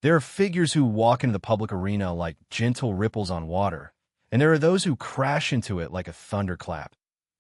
There are figures who walk into the public arena like gentle ripples on water, and there are those who crash into it like a thunderclap,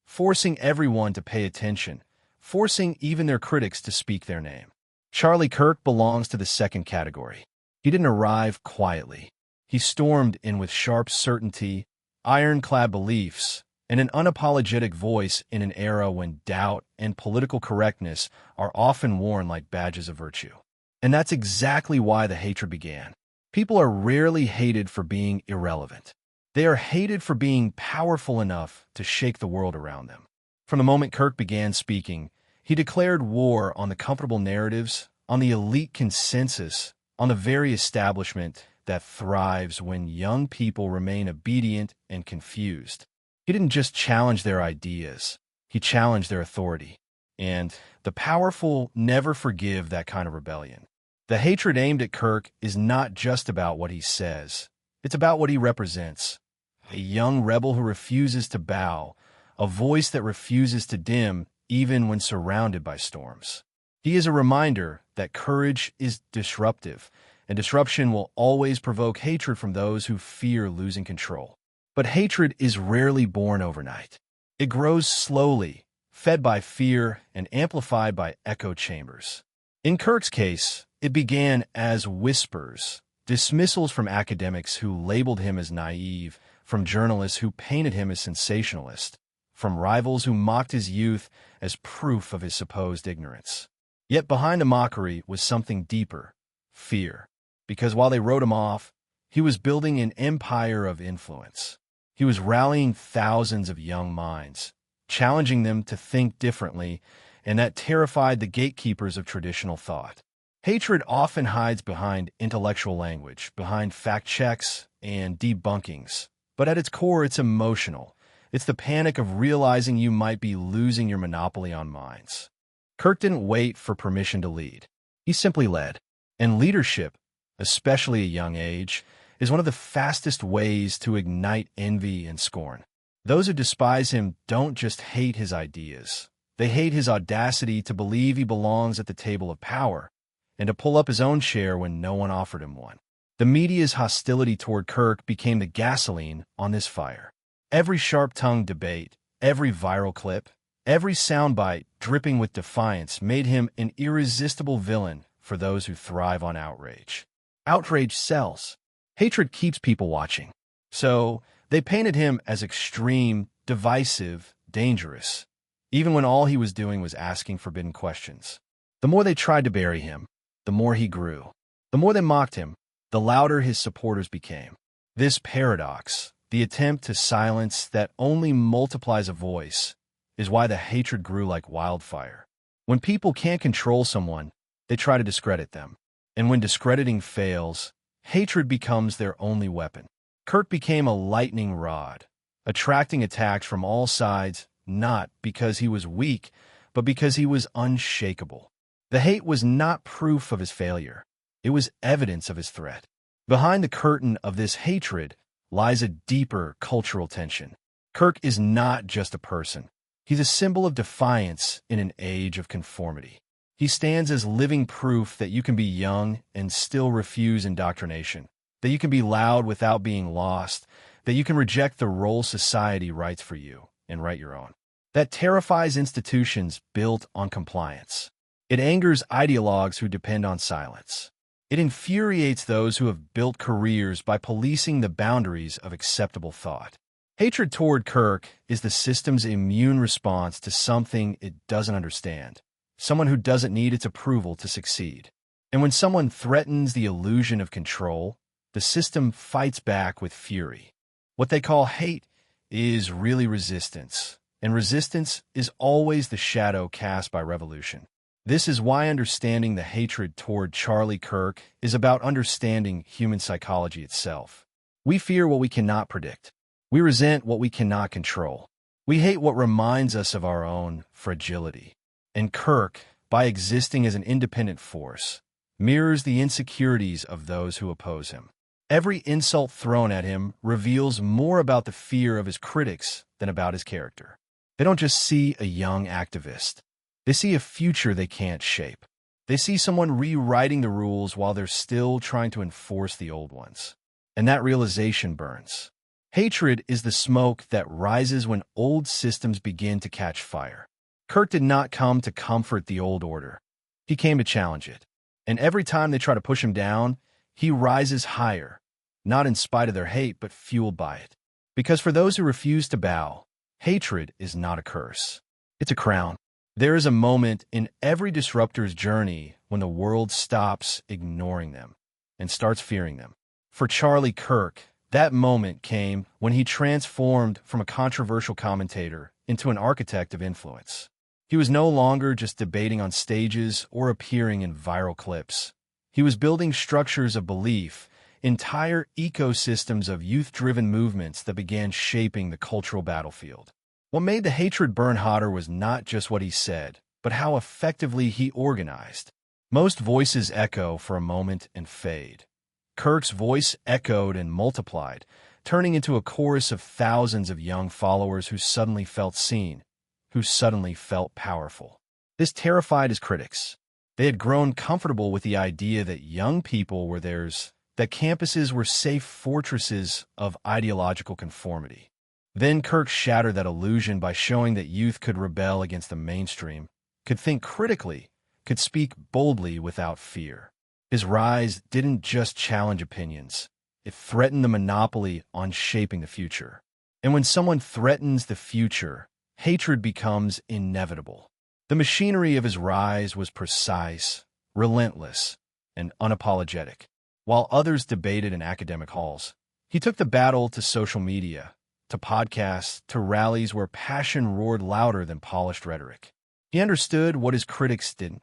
forcing everyone to pay attention, forcing even their critics to speak their name. Charlie Kirk belongs to the second category. He didn't arrive quietly. He stormed in with sharp certainty, ironclad beliefs, and an unapologetic voice in an era when doubt and political correctness are often worn like badges of virtue. And that's exactly why the hatred began. People are rarely hated for being irrelevant. They are hated for being powerful enough to shake the world around them. From the moment Kirk began speaking, he declared war on the comfortable narratives, on the elite consensus, on the very establishment that thrives when young people remain obedient and confused. He didn't just challenge their ideas, he challenged their authority. And the powerful never forgive that kind of rebellion. The hatred aimed at Kirk is not just about what he says. It's about what he represents. A young rebel who refuses to bow, a voice that refuses to dim even when surrounded by storms. He is a reminder that courage is disruptive, and disruption will always provoke hatred from those who fear losing control. But hatred is rarely born overnight. It grows slowly, fed by fear and amplified by echo chambers. In Kirk's case, it began as whispers, dismissals from academics who labeled him as naive, from journalists who painted him as sensationalist, from rivals who mocked his youth as proof of his supposed ignorance. Yet behind the mockery was something deeper, fear. Because while they wrote him off, he was building an empire of influence. He was rallying thousands of young minds, challenging them to think differently, and that terrified the gatekeepers of traditional thought. Hatred often hides behind intellectual language, behind fact checks and debunkings. But at its core, it's emotional. It's the panic of realizing you might be losing your monopoly on minds. Kirk didn't wait for permission to lead. He simply led. And leadership, especially at a young age, is one of the fastest ways to ignite envy and scorn. Those who despise him don't just hate his ideas. They hate his audacity to believe he belongs at the table of power and to pull up his own chair when no one offered him one. The media's hostility toward Kirk became the gasoline on this fire. Every sharp-tongued debate, every viral clip, every soundbite dripping with defiance made him an irresistible villain for those who thrive on outrage. Outrage sells. Hatred keeps people watching. So they painted him as extreme, divisive, dangerous, even when all he was doing was asking forbidden questions. The more they tried to bury him, the more he grew. The more they mocked him, the louder his supporters became. This paradox, the attempt to silence that only multiplies a voice, is why the hatred grew like wildfire. When people can't control someone, they try to discredit them. And when discrediting fails, hatred becomes their only weapon. Kirk became a lightning rod, attracting attacks from all sides, not because he was weak, but because he was unshakable. The hate was not proof of his failure. It was evidence of his threat. Behind the curtain of this hatred lies a deeper cultural tension. Kirk is not just a person. He's a symbol of defiance in an age of conformity. He stands as living proof that you can be young and still refuse indoctrination, that you can be loud without being lost, that you can reject the role society writes for you and write your own. That terrifies institutions built on compliance. It angers ideologues who depend on silence. It infuriates those who have built careers by policing the boundaries of acceptable thought. Hatred toward Kirk is the system's immune response to something it doesn't understand, someone who doesn't need its approval to succeed. And when someone threatens the illusion of control, the system fights back with fury. What they call hate is really resistance, and resistance is always the shadow cast by revolution. This is why understanding the hatred toward Charlie Kirk is about understanding human psychology itself. We fear what we cannot predict. We resent what we cannot control. We hate what reminds us of our own fragility. And Kirk, by existing as an independent force, mirrors the insecurities of those who oppose him. Every insult thrown at him reveals more about the fear of his critics than about his character. They don't just see a young activist. They see a future they can't shape. They see someone rewriting the rules while they're still trying to enforce the old ones. And that realization burns. Hatred is the smoke that rises when old systems begin to catch fire. Kirk did not come to comfort the old order. He came to challenge it. And every time they try to push him down, he rises higher, not in spite of their hate, but fueled by it. Because for those who refuse to bow, hatred is not a curse. It's a crown. There is a moment in every disruptor's journey when the world stops ignoring them and starts fearing them. For Charlie Kirk, that moment came when he transformed from a controversial commentator into an architect of influence. He was no longer just debating on stages or appearing in viral clips. He was building structures of belief, entire ecosystems of youth-driven movements that began shaping the cultural battlefield. What made the hatred burn hotter was not just what he said, but how effectively he organized. Most voices echo for a moment and fade. Kirk's voice echoed and multiplied, turning into a chorus of thousands of young followers who suddenly felt seen, who suddenly felt powerful. This terrified his critics. They had grown comfortable with the idea that young people were theirs, that campuses were safe fortresses of ideological conformity. Then Kirk shattered that illusion by showing that youth could rebel against the mainstream, could think critically, could speak boldly without fear. His rise didn't just challenge opinions. It threatened the monopoly on shaping the future. And when someone threatens the future, hatred becomes inevitable. The machinery of his rise was precise, relentless, and unapologetic. While others debated in academic halls, he took the battle to social media, to podcasts, to rallies where passion roared louder than polished rhetoric. He understood what his critics didn't.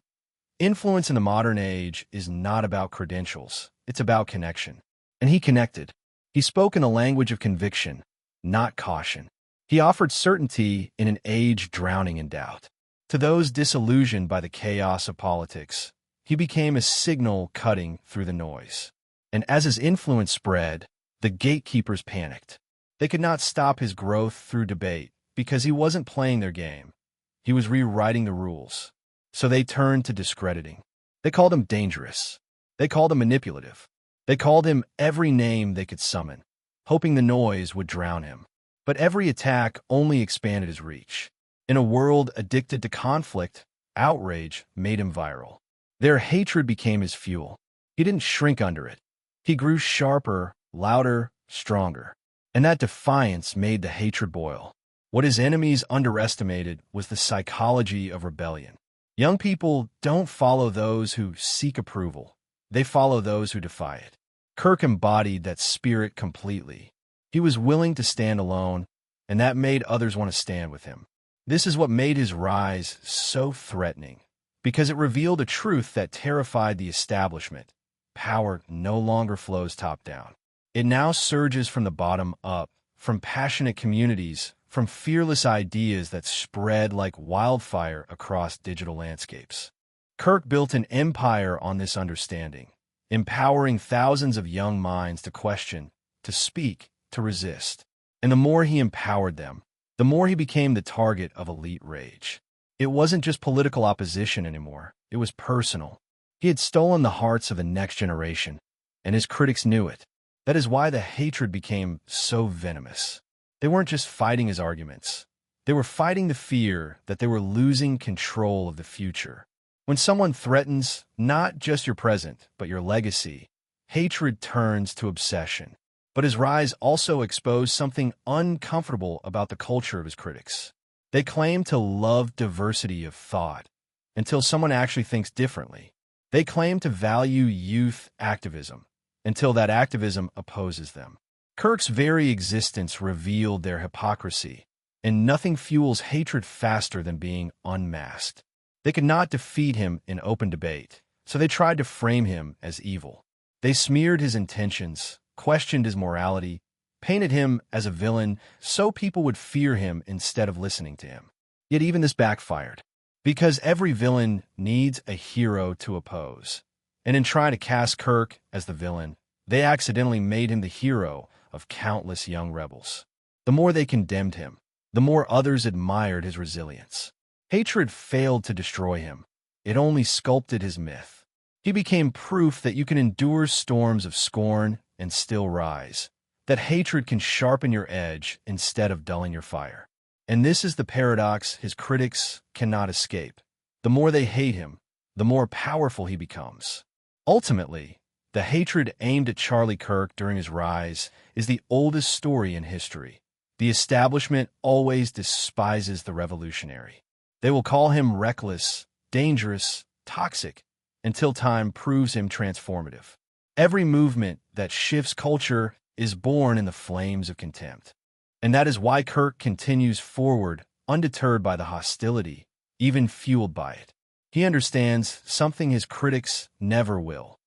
Influence in the modern age is not about credentials, it's about connection. And he connected. He spoke in a language of conviction, not caution. He offered certainty in an age drowning in doubt. To those disillusioned by the chaos of politics, he became a signal cutting through the noise. And as his influence spread, the gatekeepers panicked. They could not stop his growth through debate because he wasn't playing their game. He was rewriting the rules. So they turned to discrediting. They called him dangerous. They called him manipulative. They called him every name they could summon, hoping the noise would drown him. But every attack only expanded his reach. In a world addicted to conflict, outrage made him viral. Their hatred became his fuel. He didn't shrink under it. He grew sharper, louder, stronger. And that defiance made the hatred boil. What his enemies underestimated was the psychology of rebellion. Young people don't follow those who seek approval. They follow those who defy it. Kirk embodied that spirit completely. He was willing to stand alone, and that made others want to stand with him. This is what made his rise so threatening, because it revealed a truth that terrified the establishment. Power no longer flows top-down. It now surges from the bottom up, from passionate communities, from fearless ideas that spread like wildfire across digital landscapes. Kirk built an empire on this understanding, empowering thousands of young minds to question, to speak, to resist. And the more he empowered them, the more he became the target of elite rage. It wasn't just political opposition anymore, it was personal. He had stolen the hearts of the next generation, and his critics knew it. That is why the hatred became so venomous. They weren't just fighting his arguments. They were fighting the fear that they were losing control of the future. When someone threatens not just your present, but your legacy, hatred turns to obsession. But his rise also exposed something uncomfortable about the culture of his critics. They claim to love diversity of thought until someone actually thinks differently. They claim to value youth activism until that activism opposes them. Kirk's very existence revealed their hypocrisy, and nothing fuels hatred faster than being unmasked. They could not defeat him in open debate, so they tried to frame him as evil. They smeared his intentions, questioned his morality, painted him as a villain so people would fear him instead of listening to him. Yet even this backfired, because every villain needs a hero to oppose. And in trying to cast Kirk as the villain, they accidentally made him the hero of countless young rebels. The more they condemned him, the more others admired his resilience. Hatred failed to destroy him. it only sculpted his myth. He became proof that you can endure storms of scorn and still rise, that hatred can sharpen your edge instead of dulling your fire. And this is the paradox his critics cannot escape. The more they hate him, the more powerful he becomes. Ultimately, the hatred aimed at Charlie Kirk during his rise is the oldest story in history. The establishment always despises the revolutionary. They will call him reckless, dangerous, toxic, until time proves him transformative. Every movement that shifts culture is born in the flames of contempt. And that is why Kirk continues forward, undeterred by the hostility, even fueled by it. He understands something his critics never will.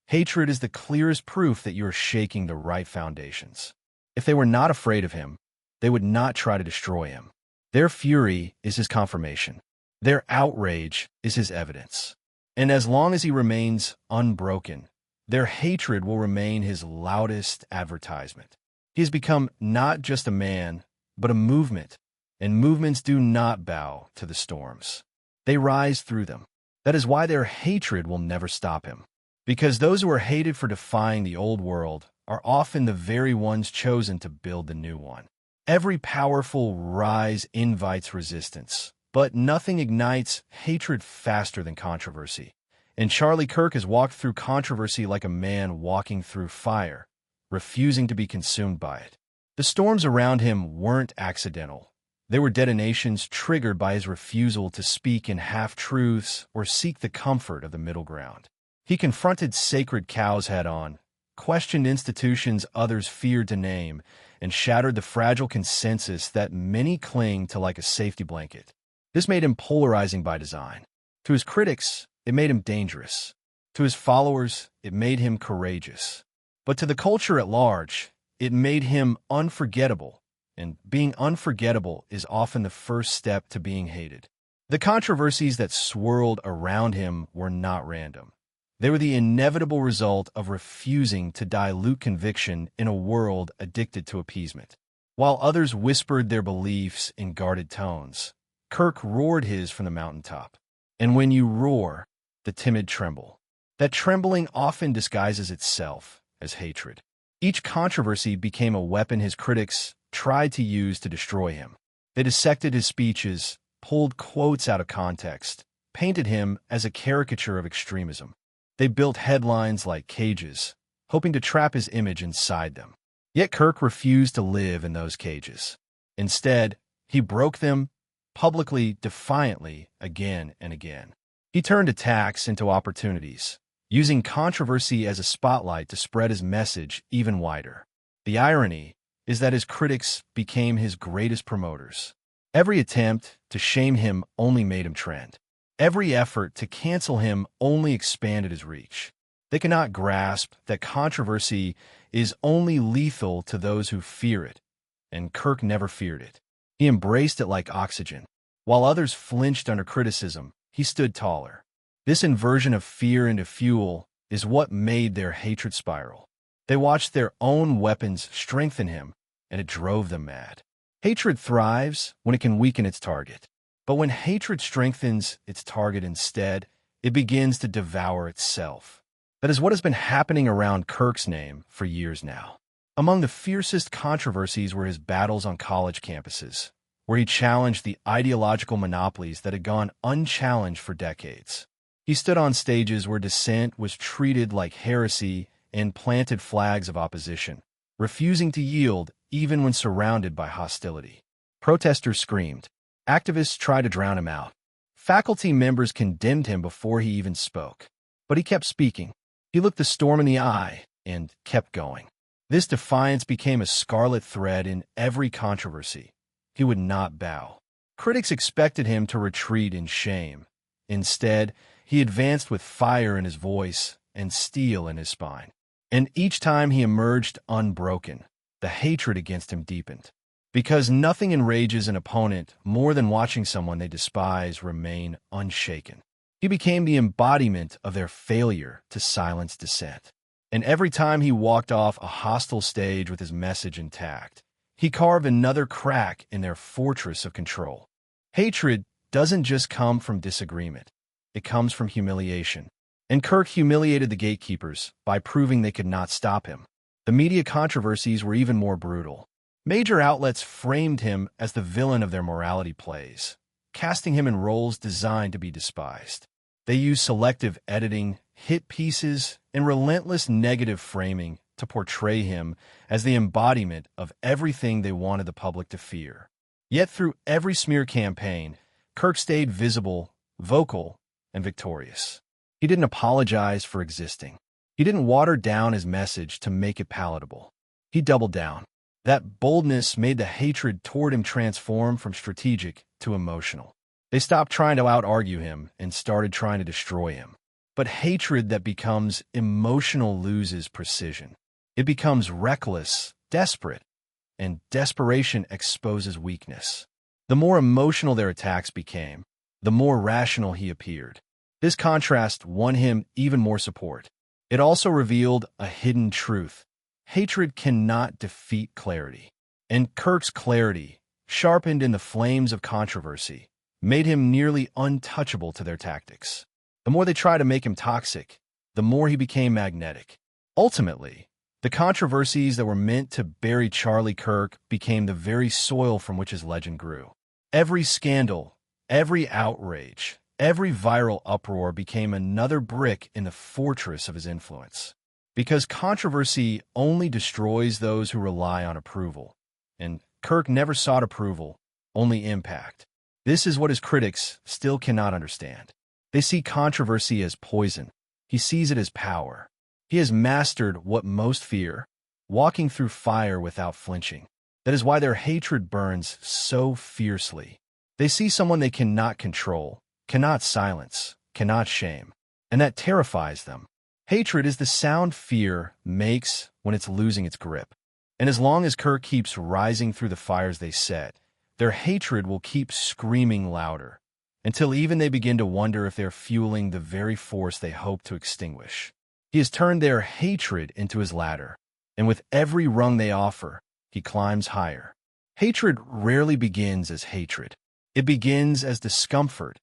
Hatred is the clearest proof that you are shaking the right foundations. If they were not afraid of him, they would not try to destroy him. Their fury is his confirmation. Their outrage is his evidence. And as long as he remains unbroken, their hatred will remain his loudest advertisement. He has become not just a man, but a movement, and movements do not bow to the storms. They rise through them. That is why their hatred will never stop him. Because those who are hated for defying the old world are often the very ones chosen to build the new one. Every powerful rise invites resistance, but nothing ignites hatred faster than controversy. And Charlie Kirk has walked through controversy like a man walking through fire, refusing to be consumed by it. The storms around him weren't accidental. They were detonations triggered by his refusal to speak in half-truths or seek the comfort of the middle ground. He confronted sacred cows head-on, questioned institutions others feared to name, and shattered the fragile consensus that many cling to like a safety blanket. This made him polarizing by design. To his critics, it made him dangerous. To his followers, it made him courageous. But to the culture at large, it made him unforgettable, and being unforgettable is often the first step to being hated. The controversies that swirled around him were not random. They were the inevitable result of refusing to dilute conviction in a world addicted to appeasement. While others whispered their beliefs in guarded tones, Kirk roared his from the mountaintop. And when you roar, the timid tremble. That trembling often disguises itself as hatred. Each controversy became a weapon his critics tried to use to destroy him. They dissected his speeches, pulled quotes out of context, painted him as a caricature of extremism. They built headlines like cages, hoping to trap his image inside them. Yet Kirk refused to live in those cages. Instead, he broke them publicly, defiantly, again and again. He turned attacks into opportunities, using controversy as a spotlight to spread his message even wider. The irony is that his critics became his greatest promoters. Every attempt to shame him only made him trend. Every effort to cancel him only expanded his reach. They cannot grasp that controversy is only lethal to those who fear it, and Kirk never feared it. He embraced it like oxygen. While others flinched under criticism, he stood taller. This inversion of fear into fuel is what made their hatred spiral. They watched their own weapons strengthen him, and it drove them mad. Hatred thrives when it can weaken its target. But when hatred strengthens its target instead, it begins to devour itself. That is what has been happening around Kirk's name for years now. Among the fiercest controversies were his battles on college campuses, where he challenged the ideological monopolies that had gone unchallenged for decades. He stood on stages where dissent was treated like heresy and planted flags of opposition, refusing to yield even when surrounded by hostility. Protesters screamed. Activists tried to drown him out. Faculty members condemned him before he even spoke. But he kept speaking. He looked the storm in the eye and kept going. This defiance became a scarlet thread in every controversy. He would not bow. Critics expected him to retreat in shame. Instead, he advanced with fire in his voice and steel in his spine. And each time he emerged unbroken, the hatred against him deepened. Because nothing enrages an opponent more than watching someone they despise remain unshaken. He became the embodiment of their failure to silence dissent. And every time he walked off a hostile stage with his message intact, he carved another crack in their fortress of control. Hatred doesn't just come from disagreement. it comes from humiliation. And Kirk humiliated the gatekeepers by proving they could not stop him. The media controversies were even more brutal. Major outlets framed him as the villain of their morality plays, casting him in roles designed to be despised. They used selective editing, hit pieces, and relentless negative framing to portray him as the embodiment of everything they wanted the public to fear. Yet through every smear campaign, Kirk stayed visible, vocal, and victorious. He didn't apologize for existing. He didn't water down his message to make it palatable. He doubled down. That boldness made the hatred toward him transform from strategic to emotional. They stopped trying to out-argue him and started trying to destroy him. But hatred that becomes emotional loses precision. It becomes reckless, desperate, and desperation exposes weakness. The more emotional their attacks became, the more rational he appeared. This contrast won him even more support. It also revealed a hidden truth. Hatred cannot defeat clarity. And Kirk's clarity, sharpened in the flames of controversy, made him nearly untouchable to their tactics. The more they tried to make him toxic, the more he became magnetic. Ultimately, the controversies that were meant to bury Charlie Kirk became the very soil from which his legend grew. Every scandal, every outrage, every viral uproar became another brick in the fortress of his influence. Because controversy only destroys those who rely on approval. And Kirk never sought approval, only impact. This is what his critics still cannot understand. They see controversy as poison. He sees it as power. He has mastered what most fear, walking through fire without flinching. That is why their hatred burns so fiercely. They see someone they cannot control, cannot silence, cannot shame, and that terrifies them. Hatred is the sound fear makes when it's losing its grip. And as long as Kirk keeps rising through the fires they set, their hatred will keep screaming louder, until even they begin to wonder if they're fueling the very force they hope to extinguish. He has turned their hatred into his ladder, and with every rung they offer, he climbs higher. Hatred rarely begins as hatred. It begins as discomfort,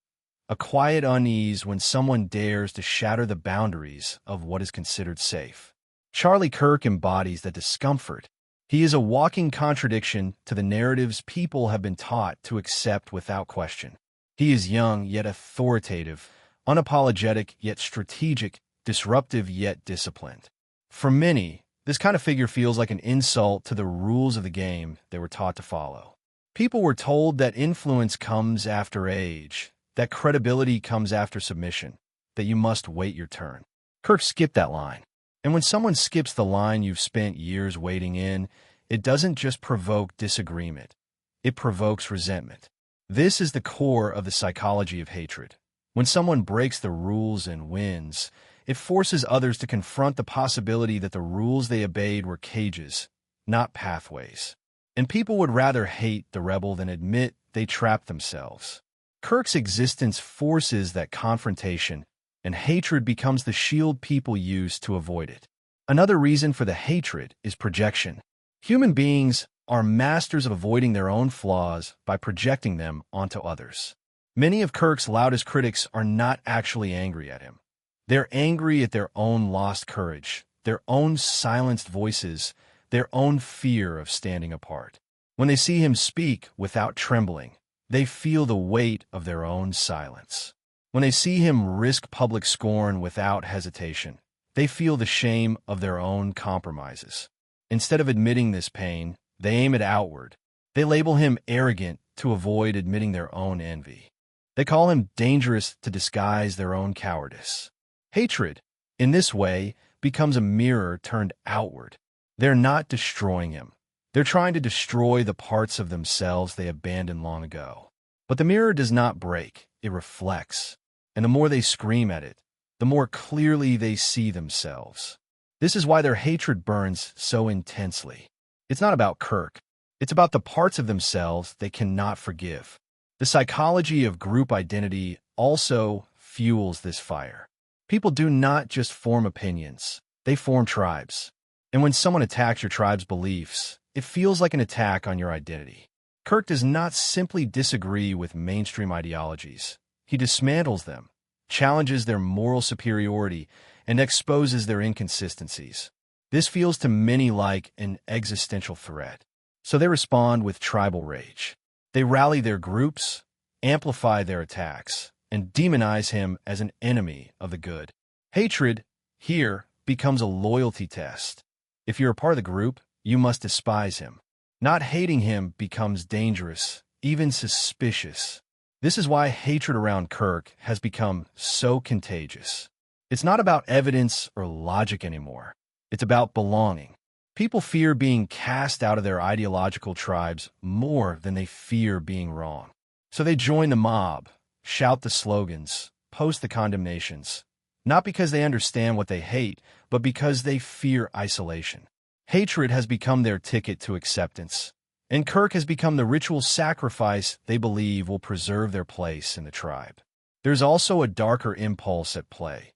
a quiet unease when someone dares to shatter the boundaries of what is considered safe. Charlie Kirk embodies that discomfort. He is a walking contradiction to the narratives people have been taught to accept without question. He is young yet authoritative, unapologetic yet strategic, disruptive yet disciplined. For many, this kind of figure feels like an insult to the rules of the game they were taught to follow. People were told that influence comes after age, that credibility comes after submission, that you must wait your turn. Kirk skipped that line. And when someone skips the line you've spent years waiting in, it doesn't just provoke disagreement, it provokes resentment. This is the core of the psychology of hatred. When someone breaks the rules and wins, it forces others to confront the possibility that the rules they obeyed were cages, not pathways. And people would rather hate the rebel than admit they trapped themselves. Kirk's existence forces that confrontation, and hatred becomes the shield people use to avoid it. Another reason for the hatred is projection. Human beings are masters of avoiding their own flaws by projecting them onto others. Many of Kirk's loudest critics are not actually angry at him. They're angry at their own lost courage, their own silenced voices, their own fear of standing apart. When they see him speak without trembling, they feel the weight of their own silence. When they see him risk public scorn without hesitation, they feel the shame of their own compromises. Instead of admitting this pain, they aim it outward. They label him arrogant to avoid admitting their own envy. They call him dangerous to disguise their own cowardice. Hatred, in this way, becomes a mirror turned outward. They're not destroying him. They're trying to destroy the parts of themselves they abandoned long ago. But the mirror does not break, it reflects. And the more they scream at it, the more clearly they see themselves. This is why their hatred burns so intensely. It's not about Kirk. It's about the parts of themselves they cannot forgive. The psychology of group identity also fuels this fire. People do not just form opinions, they form tribes. And when someone attacks your tribe's beliefs, it feels like an attack on your identity. Kirk does not simply disagree with mainstream ideologies. He dismantles them, challenges their moral superiority, and exposes their inconsistencies. This feels to many like an existential threat. So they respond with tribal rage. They rally their groups, amplify their attacks, and demonize him as an enemy of the good. Hatred, here, becomes a loyalty test. If you're a part of the group, you must despise him. Not hating him becomes dangerous, even suspicious. This is why hatred around Kirk has become so contagious. It's not about evidence or logic anymore. It's about belonging. People fear being cast out of their ideological tribes more than they fear being wrong. So they join the mob, shout the slogans, post the condemnations, not because they understand what they hate, but because they fear isolation. Hatred has become their ticket to acceptance, and Kirk has become the ritual sacrifice they believe will preserve their place in the tribe. There's also a darker impulse at play,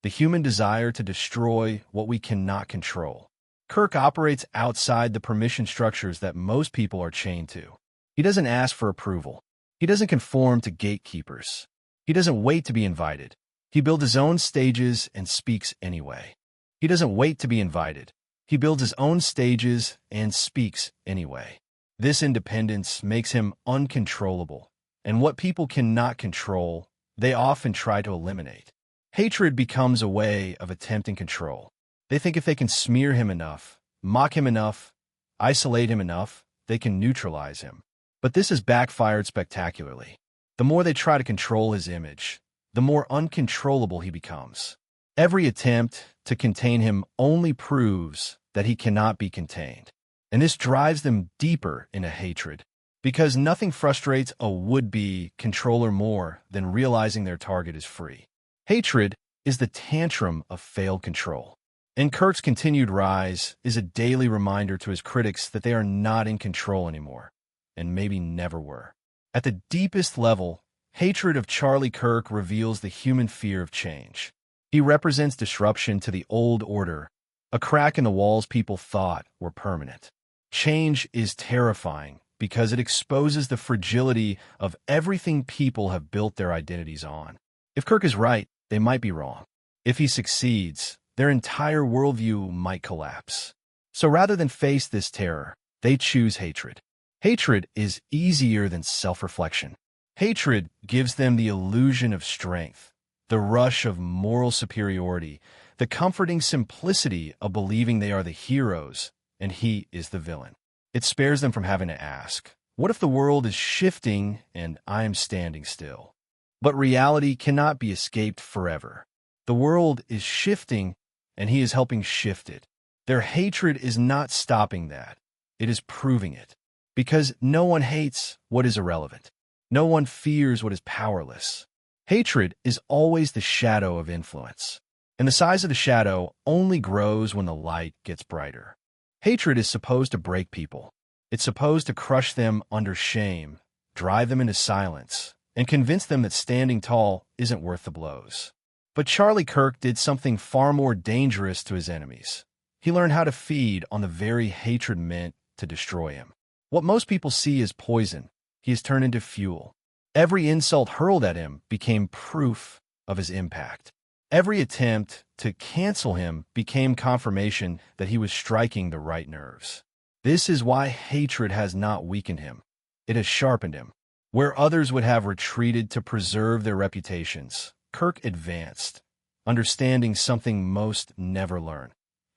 the human desire to destroy what we cannot control. Kirk operates outside the permission structures that most people are chained to. He doesn't ask for approval. He doesn't conform to gatekeepers. He doesn't wait to be invited. He builds his own stages and speaks anyway. He doesn't wait to be invited. He builds his own stages and speaks anyway. This independence makes him uncontrollable, and what people cannot control, they often try to eliminate. Hatred becomes a way of attempting control. They think if they can smear him enough, mock him enough, isolate him enough, they can neutralize him. But this has backfired spectacularly. The more they try to control his image, the more uncontrollable he becomes. Every attempt to contain him only proves that he cannot be contained. And this drives them deeper into hatred, because nothing frustrates a would-be controller more than realizing their target is free. Hatred is the tantrum of failed control. And Kirk's continued rise is a daily reminder to his critics that they are not in control anymore, and maybe never were. At the deepest level, hatred of Charlie Kirk reveals the human fear of change. He represents disruption to the old order, a crack in the walls people thought were permanent. Change is terrifying because it exposes the fragility of everything people have built their identities on. If Kirk is right, they might be wrong. If he succeeds, their entire worldview might collapse. So rather than face this terror, they choose hatred. Hatred is easier than self-reflection. Hatred gives them the illusion of strength, the rush of moral superiority, the comforting simplicity of believing they are the heroes and he is the villain. It spares them from having to ask, what if the world is shifting and I am standing still? But reality cannot be escaped forever. The world is shifting and he is helping shift it. Their hatred is not stopping that. It is proving it. Because no one hates what is irrelevant. No one fears what is powerless. Hatred is always the shadow of influence. And the size of the shadow only grows when the light gets brighter. Hatred is supposed to break people. It's supposed to crush them under shame, drive them into silence, and convince them that standing tall isn't worth the blows. But Charlie Kirk did something far more dangerous to his enemies. He learned how to feed on the very hatred meant to destroy him. What most people see as poison, he has turned into fuel. Every insult hurled at him became proof of his impact. Every attempt to cancel him became confirmation that he was striking the right nerves. This is why hatred has not weakened him. It has sharpened him. Where others would have retreated to preserve their reputations, Kirk advanced, understanding something most never learn.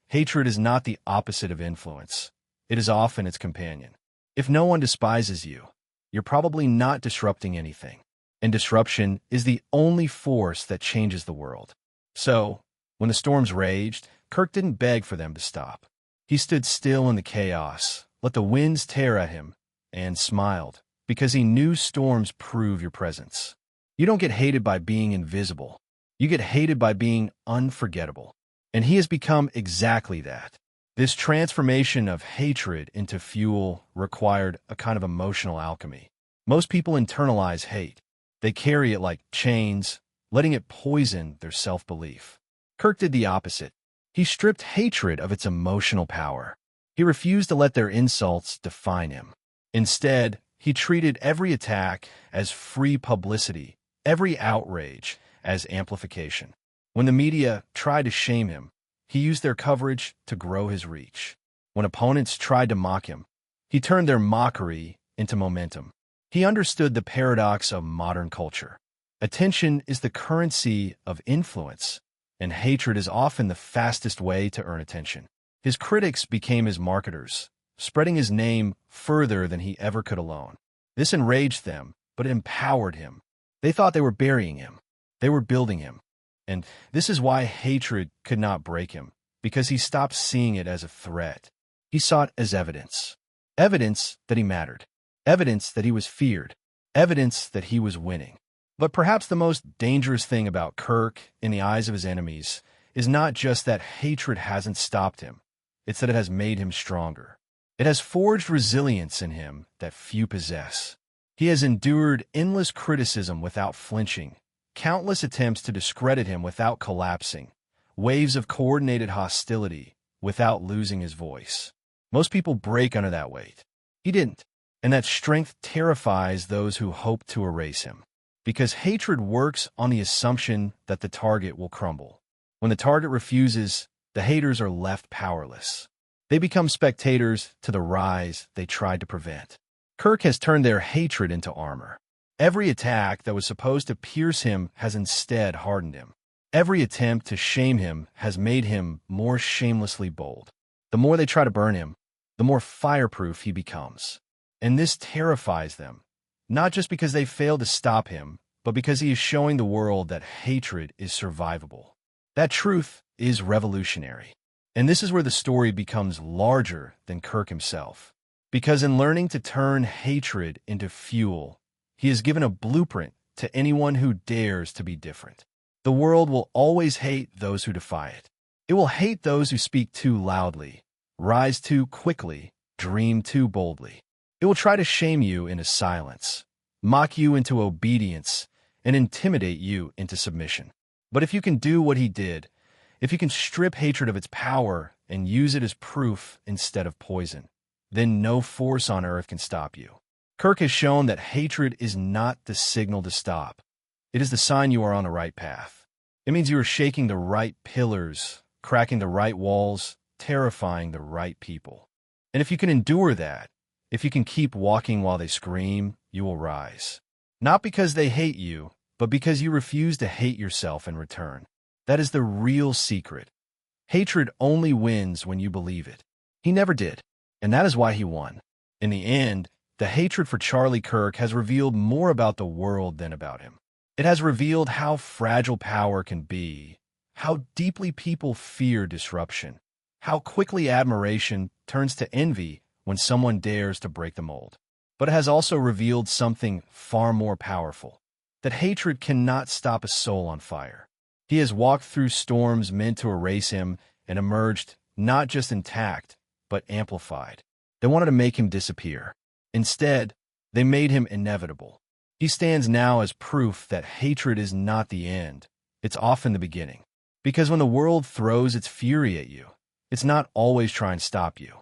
Hatred is not the opposite of influence. It is often its companion. If no one despises you, you're probably not disrupting anything. And disruption is the only force that changes the world. So, when the storms raged, Kirk didn't beg for them to stop. He stood still in the chaos, let the winds tear at him, and smiled, because he knew storms prove your presence. You don't get hated by being invisible. You get hated by being unforgettable. And he has become exactly that. This transformation of hatred into fuel required a kind of emotional alchemy. Most people internalize hate. They carry it like chains, letting it poison their self-belief. Kirk did the opposite. He stripped hatred of its emotional power. He refused to let their insults define him. Instead, he treated every attack as free publicity, every outrage as amplification. When the media tried to shame him, he used their coverage to grow his reach. When opponents tried to mock him, he turned their mockery into momentum. He understood the paradox of modern culture. Attention is the currency of influence, and hatred is often the fastest way to earn attention. His critics became his marketers, spreading his name further than he ever could alone. This enraged them, but it empowered him. They thought they were burying him. They were building him. And this is why hatred could not break him, because he stopped seeing it as a threat. He saw it as evidence. Evidence that he mattered. Evidence that he was feared. Evidence that he was winning. But perhaps the most dangerous thing about Kirk in the eyes of his enemies is not just that hatred hasn't stopped him. It's that it has made him stronger. It has forged resilience in him that few possess. He has endured endless criticism without flinching, countless attempts to discredit him without collapsing, waves of coordinated hostility without losing his voice. Most people break under that weight. He didn't, and that strength terrifies those who hope to erase him. Because hatred works on the assumption that the target will crumble. When the target refuses, the haters are left powerless. They become spectators to the rise they tried to prevent. Kirk has turned their hatred into armor. Every attack that was supposed to pierce him has instead hardened him. Every attempt to shame him has made him more shamelessly bold. The more they try to burn him, the more fireproof he becomes. And this terrifies them, not just because they failed to stop him, but because he is showing the world that hatred is survivable. That truth is revolutionary. And this is where the story becomes larger than Kirk himself. Because in learning to turn hatred into fuel, he has given a blueprint to anyone who dares to be different. The world will always hate those who defy it. It will hate those who speak too loudly, rise too quickly, dream too boldly. It will try to shame you into silence, mock you into obedience, and intimidate you into submission. But if you can do what he did, if you can strip hatred of its power and use it as proof instead of poison, then no force on earth can stop you. Kirk has shown that hatred is not the signal to stop. It is the sign you are on the right path. It means you are shaking the right pillars, cracking the right walls, terrifying the right people. And if you can endure that, if you can keep walking while they scream, you will rise. Not because they hate you, but because you refuse to hate yourself in return. That is the real secret. Hatred only wins when you believe it. He never did, and that is why he won. In the end, the hatred for Charlie Kirk has revealed more about the world than about him. It has revealed how fragile power can be, how deeply people fear disruption, how quickly admiration turns to envy when someone dares to break the mold. But it has also revealed something far more powerful, that hatred cannot stop a soul on fire. He has walked through storms meant to erase him and emerged not just intact, but amplified. They wanted to make him disappear. Instead, they made him inevitable. He stands now as proof that hatred is not the end. It's often the beginning. Because when the world throws its fury at you, it's not always trying to stop you.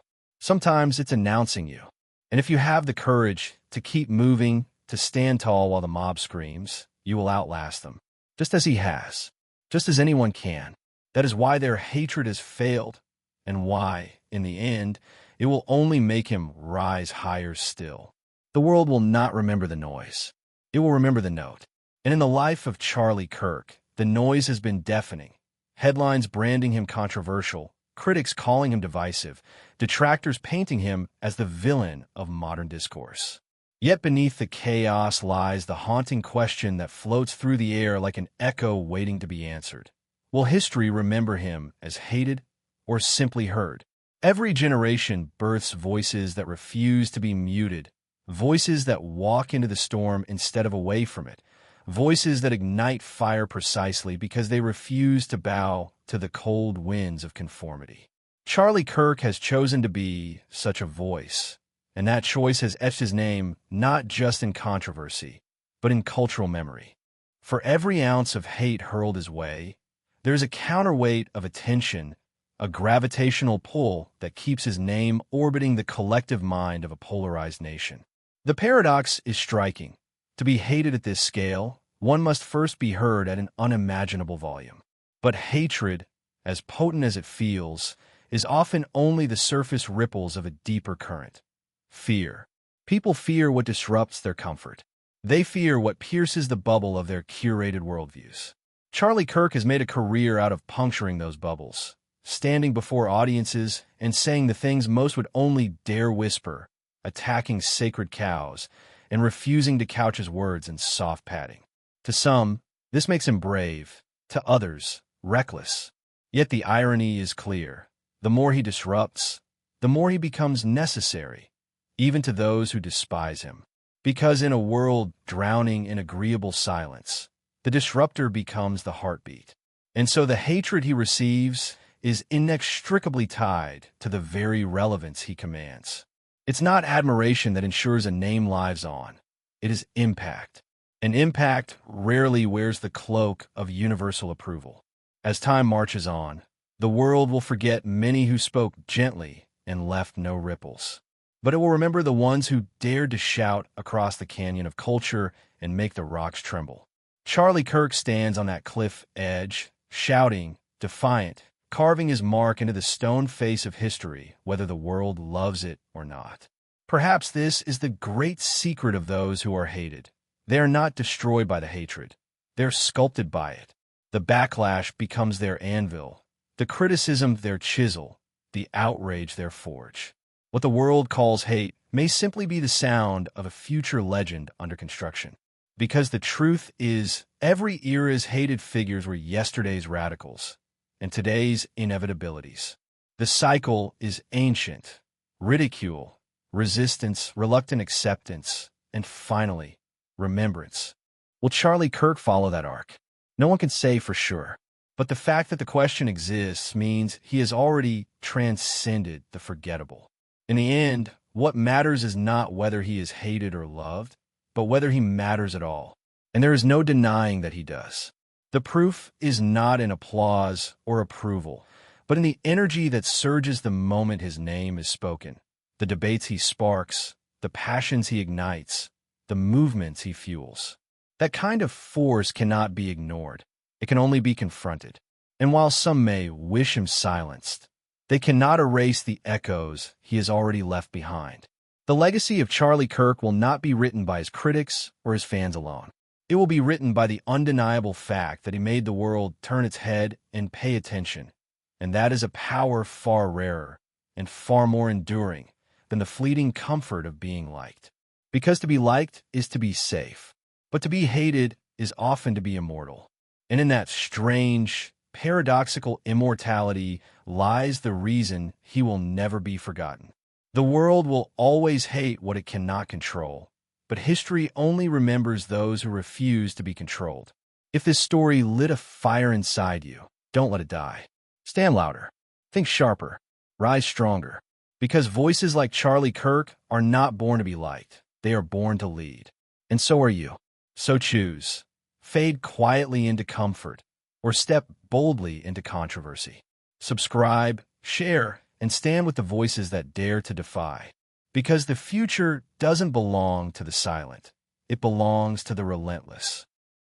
Sometimes it's announcing you. And if you have the courage to keep moving, to stand tall while the mob screams, you will outlast them. Just as he has. Just as anyone can. That is why their hatred has failed, and why, in the end, it will only make him rise higher still. The world will not remember the noise. It will remember the note. And in the life of Charlie Kirk, the noise has been deafening. Headlines branding him controversial, critics calling him divisive, detractors painting him as the villain of modern discourse. Yet beneath the chaos lies the haunting question that floats through the air like an echo waiting to be answered. Will history remember him as hated or simply heard? Every generation births voices that refuse to be muted, voices that walk into the storm instead of away from it, voices that ignite fire precisely because they refuse to bow to the cold winds of conformity. Charlie Kirk has chosen to be such a voice, and that choice has etched his name not just in controversy, but in cultural memory. For every ounce of hate hurled his way, there is a counterweight of attention, a gravitational pull that keeps his name orbiting the collective mind of a polarized nation. The paradox is striking. To be hated at this scale, one must first be heard at an unimaginable volume. But hatred, as potent as it feels, is often only the surface ripples of a deeper current. Fear. People fear what disrupts their comfort. They fear what pierces the bubble of their curated worldviews. Charlie Kirk has made a career out of puncturing those bubbles, standing before audiences and saying the things most would only dare whisper, attacking sacred cows, and refusing to couch his words in soft padding. To some, this makes him brave. To others, reckless. Yet the irony is clear. The more he disrupts, the more he becomes necessary, even to those who despise him. Because in a world drowning in agreeable silence, the disruptor becomes the heartbeat. And so the hatred he receives is inextricably tied to the very relevance he commands. It's not admiration that ensures a name lives on. It is impact. And impact rarely wears the cloak of universal approval. As time marches on, the world will forget many who spoke gently and left no ripples. But it will remember the ones who dared to shout across the canyon of culture and make the rocks tremble. Charlie Kirk stands on that cliff edge, shouting, defiant, carving his mark into the stone face of history, whether the world loves it or not. Perhaps this is the great secret of those who are hated. They are not destroyed by the hatred. They're sculpted by it. The backlash becomes their anvil, the criticism their chisel, the outrage their forge. What the world calls hate may simply be the sound of a future legend under construction. Because the truth is, every era's hated figures were yesterday's radicals and today's inevitabilities. The cycle is ancient: ridicule, resistance, reluctant acceptance, and finally, remembrance. Will Charlie Kirk follow that arc? No one can say for sure. But the fact that the question exists means he has already transcended the forgettable. In the end, what matters is not whether he is hated or loved, but whether he matters at all. And there is no denying that he does. The proof is not in applause or approval, but in the energy that surges the moment his name is spoken, the debates he sparks, the passions he ignites, the movements he fuels. That kind of force cannot be ignored. It can only be confronted. And while some may wish him silenced, they cannot erase the echoes he has already left behind. The legacy of Charlie Kirk will not be written by his critics or his fans alone. It will be written by the undeniable fact that he made the world turn its head and pay attention. And that is a power far rarer and far more enduring than the fleeting comfort of being liked. Because to be liked is to be safe, but to be hated is often to be immortal. And in that strange, paradoxical immortality lies the reason he will never be forgotten. The world will always hate what it cannot control, but history only remembers those who refuse to be controlled. If this story lit a fire inside you, don't let it die. Stand louder. Think sharper. Rise stronger. Because voices like Charlie Kirk are not born to be liked. They are born to lead. And so are you. So choose. Fade quietly into comfort, or step boldly into controversy. Subscribe, share, and stand with the voices that dare to defy. Because the future doesn't belong to the silent. It belongs to the relentless.